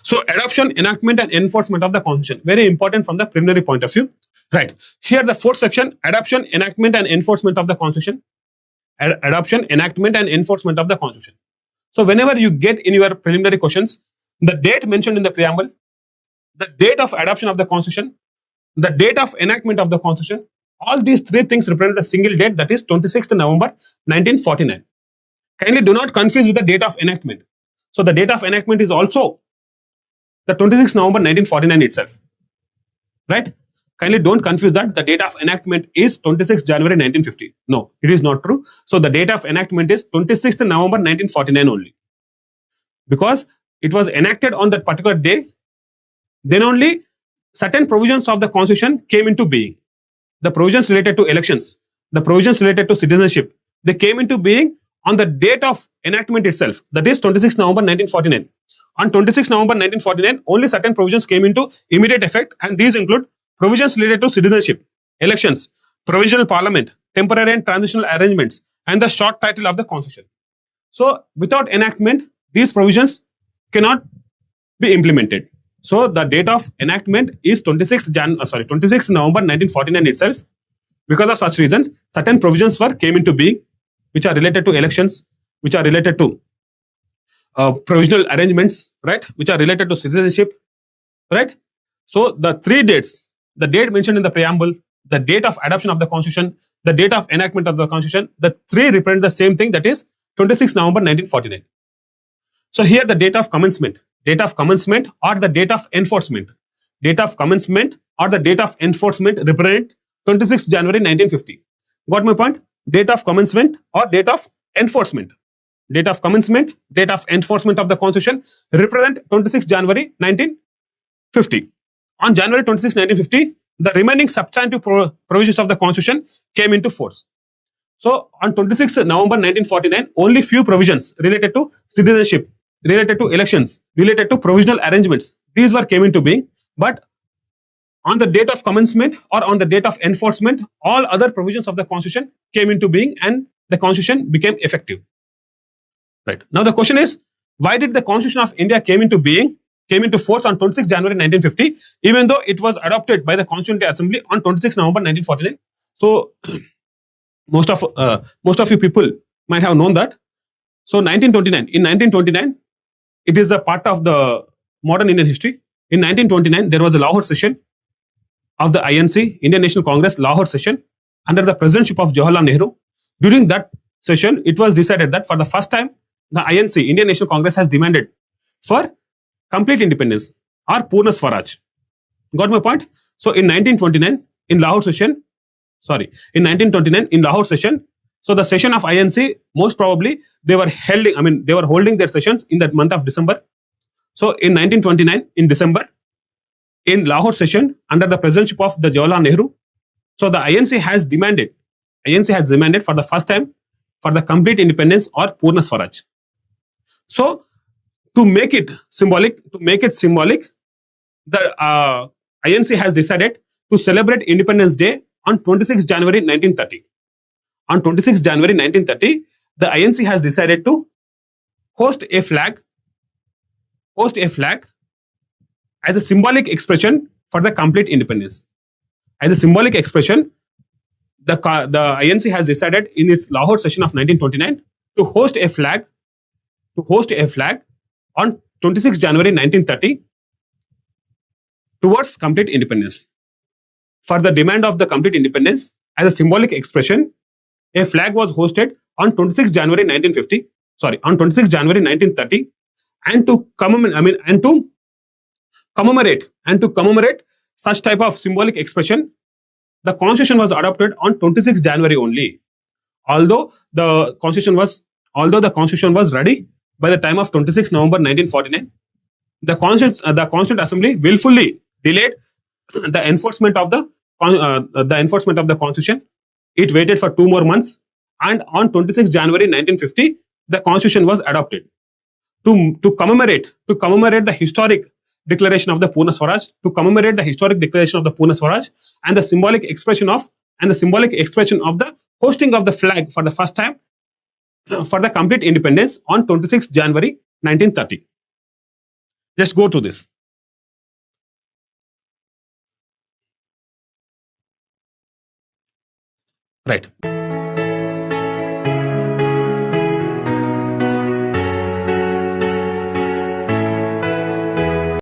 So adoption, enactment and enforcement of the Constitution, very important from the preliminary point of view. Right. Here the fourth section, adoption, enactment and enforcement of the Constitution. Adoption, enactment and enforcement of the Constitution. So whenever you get in your preliminary questions, the date mentioned in the preamble, the date of adoption of the Constitution, the date of enactment of the Constitution, all these three things represent a single date, that is 26th November 1949. Kindly do not confuse with the date of enactment. So the date of enactment is also the 26th November 1949 itself. Right? Kindly don't confuse that the date of enactment is 26th January 1950. No, it is not true. So the date of enactment is 26th November 1949 only. Because it was enacted on that particular day, then only certain provisions of the Constitution came into being. The provisions related to elections, the provisions related to citizenship, they came into being on the date of enactment itself, that is 26 November 1949. On 26 November 1949, only certain provisions came into immediate effect, and these include provisions related to citizenship, elections, provisional parliament, temporary and transitional arrangements, and the short title of the Constitution. So without enactment, these provisions cannot be implemented. So the date of enactment is 26 November 1949 itself. Because of such reasons, certain provisions came into being, which are related to elections, which are related to provisional arrangements, right, which are related to citizenship, right. So the three dates, the date mentioned in the preamble, the date of adoption of the Constitution, the date of enactment of the Constitution, the three represent the same thing, that is 26 November 1949. So here the date of commencement or the date of enforcement, represent 26 January 1950. Got my point? Date of commencement or date of enforcement. Date of commencement, date of enforcement of the Constitution represent 26 January 1950. On January 26, 1950, the remaining substantive provisions of the Constitution came into force. So on 26 November 1949, only few provisions related to citizenship, related to elections, related to provisional arrangements, these came into being. But on the date of commencement or on the date of enforcement, all other provisions of the Constitution came into being and the Constitution became effective. Right. Now the question is, why did the Constitution of India came into force on 26 January 1950, even though it was adopted by the Constituent Assembly on 26 November 1949? So most of you people might have known that. So in 1929, it is a part of the modern Indian history. In 1929, there was a Lahore session of the INC, Indian National Congress Lahore session, under the presidentship of Jawaharlal Nehru. During that session, it was decided that for the first time, the INC, Indian National Congress, has demanded for complete independence or Purna Swaraj. Got my point? So in 1929, in Lahore session, so the session of INC, most probably they were holding their sessions in that month of December. So in 1929, in December, in Lahore session under the presidentship of the Jawaharlal Nehru, so the INC has demanded for the first time for the complete independence or Purna Swaraj. So to make it symbolic, the INC has decided to celebrate Independence Day on 26 January 1930. On 26 January 1930, the INC has decided to host a flag as a symbolic expression for the complete independence. As a symbolic expression, the INC has decided in its Lahore session of 1929 to host a flag on 26 January 1930 towards complete independence. For the demand of the complete independence, as a symbolic expression, a flag was hosted on 26 January 1930, and to commemorate such type of symbolic expression, the Constitution was adopted on 26 January only. Although the Constitution was ready by the time of 26 November 1949, the Constituent Assembly willfully delayed the enforcement of the Constitution. It waited for 2 more months, and on 26 January 1950, the Constitution was adopted. To commemorate the historic declaration of the Purna Swaraj, and the symbolic expression of the hosting of the flag for the first time for the complete independence on 26 January 1930. Just go to this. Right.